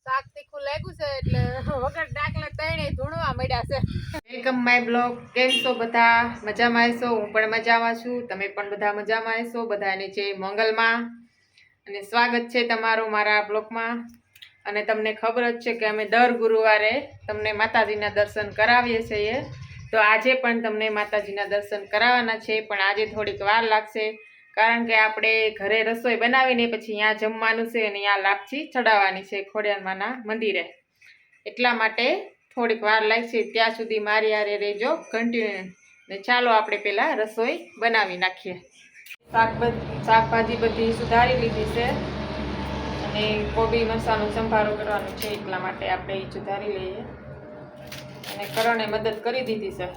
શાક તીખું લાગ્યું છે એટલે વગર ડાકલા તણે ધૂણવા મળ્યા છે. Welcome my blog. કેમ છો બધા? મજામાં હશો? હું પણ મજામાં છું. તમે પણ બધા મજામાં હશો? બધાને જય મંગલમાં અને સ્વાગત છે તમારું મારા બ્લોગમાં. અને તમને ખબર જ છે કે અમે દર ગુરુવારે તમને માતાજીના દર્શન કરાવીએ છીએ. તો આજે પણ તમને માતાજીના દર્શન કરાવવાના છે, પણ આજે થોડીક વાર લાગશે કારણ કે આપણે ઘરે રસોઈ બનાવીને પછી અહીંયા જમવાનું છે અને અહીંયા લાપસી ચડાવવાની છે ખોડિયારમાંના મંદિરે. એટલા માટે થોડીક વાર લાગશે. ત્યાં સુધી મારી હારે રહેજો કન્ટિન્યુ. ને ચાલો આપણે પહેલાં રસોઈ બનાવી નાખીએ. શાકભાજી બધી સુધારી લીધી છે અને કોબી મસાલો સંભારો કરવાનો છે, એટલા માટે આપણે એ સુધારી લઈએ. અને કરણે મદદ કરી દીધી છે.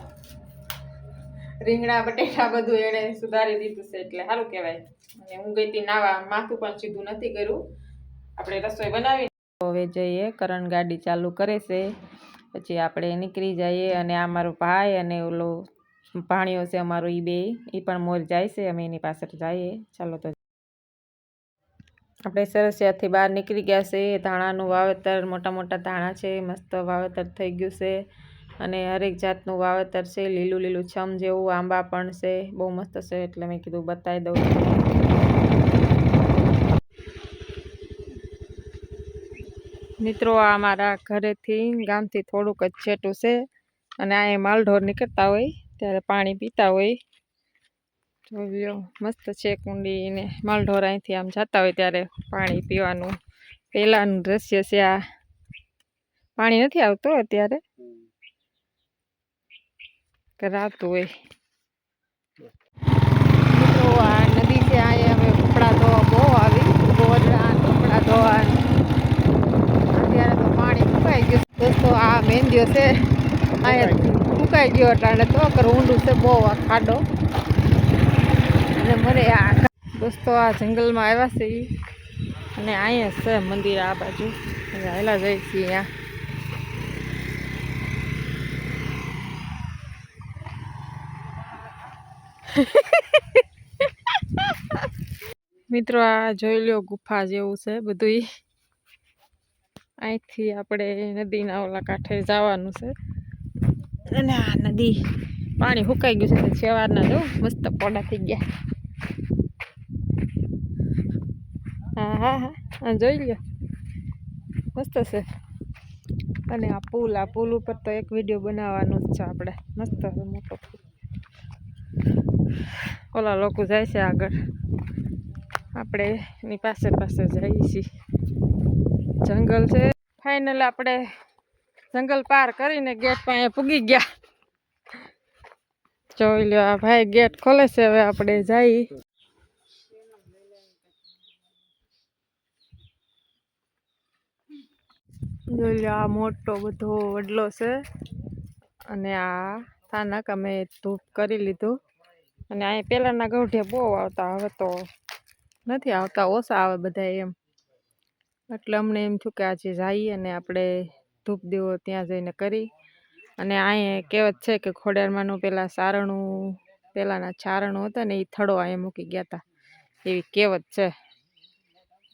રીંગણા બટેટા બધું એણે સુધારી દીધું છે એટલે સારું કહેવાય. અને હું ગઈ હતી નાવા, માથું પણ સીધું નથી કર્યું. આપણે રસોઈ બનાવી હવે જઈએ. કરણ ગાડી ચાલુ કરે છે, પછી આપણે નીકળી જઈએ. અને આ મારો ભાઈ અને ઓલો ભાણિયો છે અમારો, એ બે એ પણ મોર જાય છે, અમે એની પાછળ જઈએ. ચાલો તો આપણે સરસિયાથી બહાર નીકળી ગયા છે. ધાણાનું વાવેતર, મોટા મોટા ધાણા છે, મસ્ત વાવેતર થઈ ગયું છે. અને હરેક જાતનું વાવેતર છે, લીલું લીલું છમ જેવું. આંબા પણ છે, બહુ મસ્ત છે, એટલે મેં કીધું બતાવી દઉં. મિત્રો આ મારા ઘરેથી ગામથી થોડુંક જ છેટું છે અને આ માલઢોર નીકળતા હોય ત્યારે પાણી પીતા હોય. જોઈ મસ્ત છે કુંડી ને માલઢોર અહીંથી આમ જતા હોય ત્યારે પાણી પીવાનું પહેલાંનું દ્રશ્ય છે આ. પાણી નથી આવતું અત્યારે, કરાતું હોય. મિત્રો આ નદી છે, અહીંયા અમે કપડાં ધોવા બહુ આવી, ગોદડા કપડાં ધોવા. અત્યારે તો પાણી ફૂંકાઈ ગયું દોસ્તો. આ મેંદીઓ છે અહીંયા ફૂંકાઈ ગયો એટલે તો કર ઊંડું છે બહુ આ ખાડો. અને મને આ દોસ્તો આ જંગલમાં આવ્યા છે અને અહીંયા છે મંદિર આ બાજુ. હેલા જાય છે અહીંયા. મિત્રો આ જોઈ લો ગુફા જેવું છે બધું. અહીંથી આપણે નદીના ઓલા કાંઠે જવાનું છે. અને આ નદી પાણી સુકાઈ ગયું છે, સવારના જો મસ્ત પોડા થઈ ગયા. હા હા હા જોઈ લ્યો, મસ્ત છે. અને આ પુલ ઉપર તો એક વિડીયો બનાવવાનો જ છે આપણે. મસ્ત છે મોટો પુલ. ઓલા લોકો જાય છે આગળ, આપણે એની પાસે પાસે જઈએ છીએ. જંગલ છે. ફાઇનલ આપણે જંગલ પાર કરીને ગેટ પાસે પૂગી ગયા. જોઈ લો આ ભાઈ ગેટ ખોલે છે, હવે આપણે જઈએ. જોઈ લો આ મોટો બધો વડલો છે અને આ સ્થાનક અમે ધૂપ કરી લીધું. અને અહીં પહેલાંના ગૌઢિયા બહુ આવતા, હવે તો નથી આવતા, ઓછા આવે બધા એમ. એટલે અમને એમ થયું કે આજે જઈએ અને આપણે ધૂપ દેવો ત્યાં જઈને કરી. અને અહીંયા કહેવત છે કે ખોડિયારમાંનું પેલા સારણું, પહેલાંના ચારણો હતા ને એ થડો અહીંયા મૂકી ગયા હતા, એવી કહેવત છે.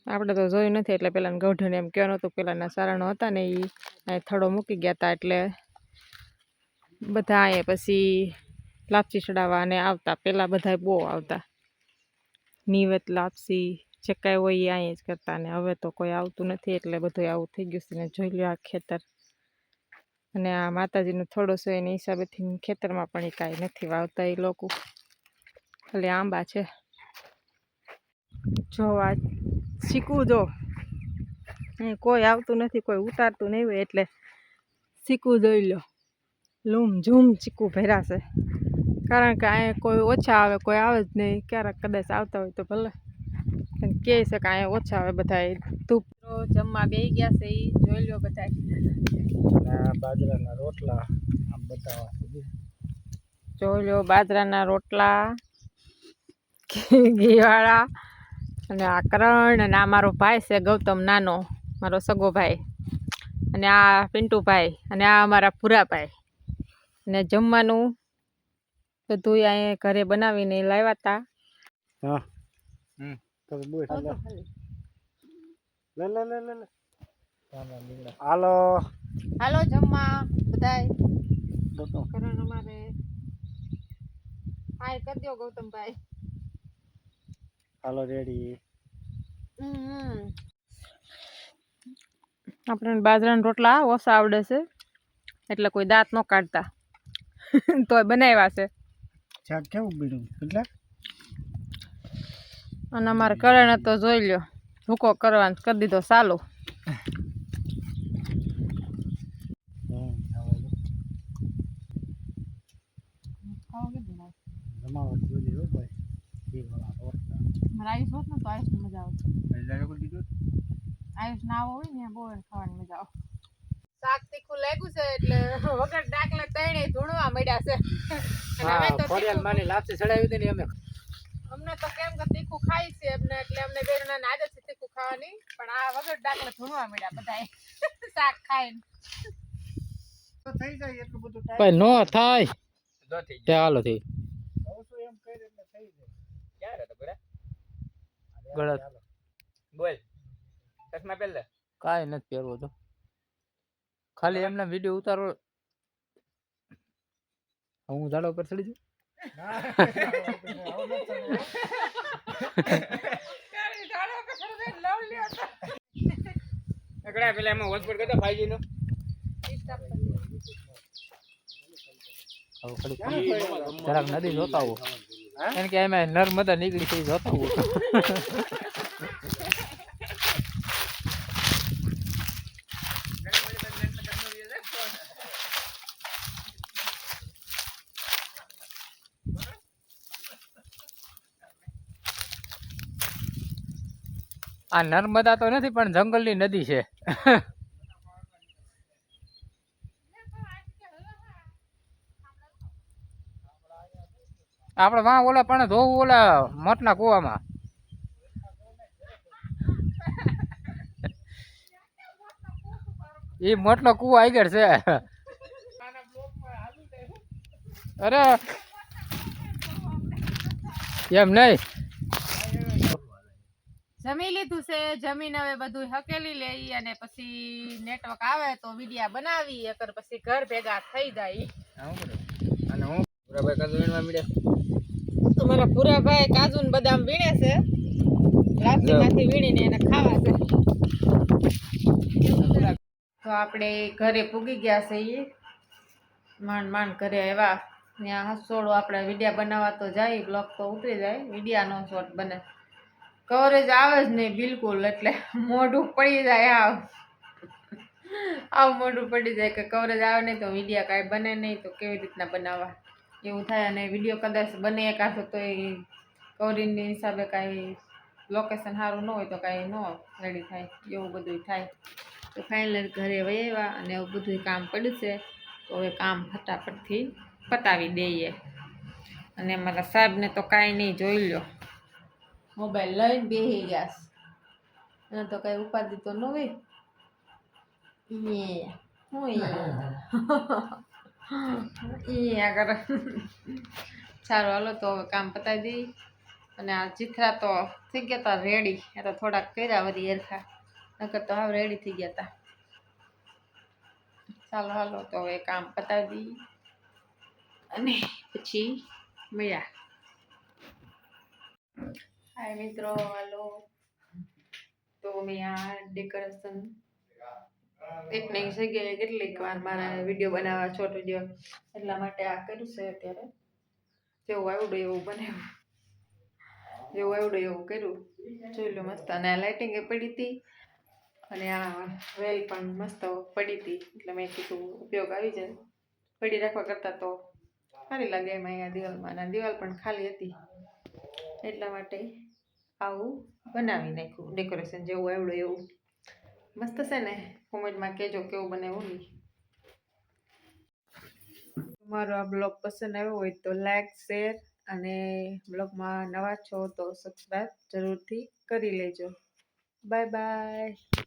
આપણે તો જોયું નથી એટલે પેલાના ગૌઢને એમ કહેવાનું હતું પેલાના સારણો હતા ને એ અહીંયા થડો મૂકી ગયા હતા. એટલે બધા અહીંયા પછી લાપસી ચડાવવા અને આવતા. પહેલાં બધા બહુ આવતા, નિવેત લાપસી જે કાંઈ હોય એ અહીંયા જ કરતા. ને હવે તો કોઈ આવતું નથી એટલે બધું આવું થઈ ગયું છે. ને જોઈ લો આ ખેતર. અને આ માતાજીનો થોડો છે એની હિસાબેથી ખેતરમાં પણ એ કાંઈ નથી વાવતા એ લોકો, ખાલી આંબા છે. જો આ શીકવું, જો કોઈ આવતું નથી, કોઈ ઉતારતું નહીં હોય એટલે શીકવું જોઈ લો. લૂમ ઝૂમ ચીકું ભર્યા છે, કારણ કે અહીંયા કોઈ ઓછા આવે, કોઈ આવે જ નહીં. ક્યારેક કદાચ આવતા હોય તો ભલે, કહે છે કે અહીંયા ઓછા આવે બધા. ધૂપ જમવા બેસી ગયા છે, એ જોઈ લો બધા. બાજરાના રોટલા આમ બતાવવા, જોઈ લો બાજરાના રોટલા ઘીવાળા. અને આ કરણ અને આ મારો ભાઈ છે ગૌતમ, નાનો મારો સગો ભાઈ. અને આ પિન્ટુભાઈ અને આ અમારા ભૂરાભાઈ. ને જમવાનું બધું અહીંયા ઘરે બનાવીને લાવ્યા હતા. હાલો હાલો જમવા બધાય દોસ્તો કરણ અમારે હાય કરી દો ગૌતમભાઈ. હાલો રેડી. આપણે બાજરાના રોટલા ઓછા આવડે છે એટલે કોઈ દાંત ન કાઢતા તોય બનાવ્યા છે. શાક કેવું બીડું એટલે અને અમારે કરણે તો જોઈ લ્યો ભૂકો કરવાનું કરી દીધો ચાલુ. આયુષ હોત ને તો આયુષ ની મજા આવતી. આયુષ ના હોય ને બહુ ખાવાની મજા આવે. શાક તીખું લાગ્યું છે એટલે વગર ડાકલા તણે ધૂણવા મળ્યા છે. લાપસી ચડાવી હતી ને અમે અમને તો કેમ કે તીખું ખાઈ છે એમને એટલે અમને બેરણા આદત છે તીખું ખાવાની પણ આ વગર ડાકલા ધૂણવા મળ્યા બધાય શાક ખાઈને. તો થઈ જાય એટલું બધું ભાઈ નો થાય તે હાલો થઈ એમ કહી એટલે થઈ જાય. ક્યારે તો ગળત બોલ ચશ્મા પહેરલે કાઈ નથી પહેરવો તો ખાલી એમને વિડિયો ઉતારો. હું ઝાડા ઉપર ચડી જઉં અગડા પેલા એમાં હોસ્પિટલ કરતા ભાઈજી નો જરાક નદી જોતા આવો કારણ કે એમાં નર્મદા નીકળી છે જોતા આવો. આ નર્મદા તો નથી પણ જંગલની નદી છે. આપણે વાં ઓલા પણ ધોવું ઓલા મોટના કુવામાં એ મોટલો કુવો આગળ છે. અરે એમ નહીં જમી લીધું છે. જમીન હવે બધું હકેલી લઈ અને પછી નેટવર્ક આવે તો વિડિયા બનાવી અગર પછી ઘર ભેગા થઈ જાય. અને હું પૂરાભાઈ કાજુ વીણવા મળ્યા. તમારા પૂરાભાઈ કાજુ ને બદામ વીણે છે. લાપસીમાંથી વીણીને એને ખાવા છે. તો આપણે ઘરે પૂગી ગયા છે. એ માંડ માંડ ઘરે આવ્યા. ત્યાં હસોડો આપણે વિડિયા બનાવવા તો જાય બ્લોક તો ઉતરી જાય વિડિયાનો શોર્ટ બને કવરેજ આવે જ નહીં બિલકુલ એટલે મોઢું પડી જાય. આવું મોઢું પડી જાય કે કવરેજ આવે નહીં તો વિડિયા કાંઈ બને નહીં તો કેવી રીતના બનાવવા એવું થાય. અને વિડીયો કદાચ બને કાઢો તો એ કવરેજની હિસાબે કાંઈ લોકેશન સારું ન હોય તો કાંઈ ન રેડી થાય એવું બધું થાય. તો ફાઇનલ ઘરે વહ્યા અને એવું બધું કામ પડ્યું છે તો હવે કામ ફટાફટથી પતાવી દઈએ. અને મારા સાહેબને તો કાંઈ નહીં જોઈ લો મોબાઈલ લઈને બેસી ગયા એને તો કાંઈ ઉપાધિ તો ન હોય. આગળ સારું હાલો તો હવે કામ પતાવી દઈ. અને આ ચીથરા તો થઈ ગયા હતા રેડી. એ તો થોડાક કર્યા વળી એરખા નકર તો હાવ રેડી થઈ ગયા હતા. ચાલો હાલો તો હવે કામ પતાવી દઈ અને પછી મળ્યા. હાય મિત્રો હાલો. તો મેં આ ડેકોરેશન એક નહીં જગ્યાએ કેટલીક વાર મારા વિડીયો બનાવવા શોર્ટ વિડીયો એટલા માટે આ કર્યું છે. અત્યારે જેવું આવડું એવું બનાવ્યું જેવું આવડું એવું કર્યું જોઈ લો મસ્ત. અને આ લાઇટિંગ એ પડી હતી અને આ વેલ પણ મસ્ત પડી હતી એટલે મેં કીધું ઉપયોગ આવી જાય પડી રાખવા કરતાં તો સારી લાગે એમાં. અહીંયા દિવાલમાં અને દિવાલ પણ ખાલી હતી એટલા માટે આવું બનાવી નાખ્યું ડેકોરેશન જેવું આવડું એવું. મસ્ત છે ને કોમેન્ટમાં કહેજો કેવું બનાવ્યું નહીં. તમારો આ બ્લોગ પસંદ આવ્યો હોય તો લાઈક શેર અને બ્લોગમાં નવા છો તો સબસ્ક્રાઈબ જરૂરથી કરી લેજો. Bye bye.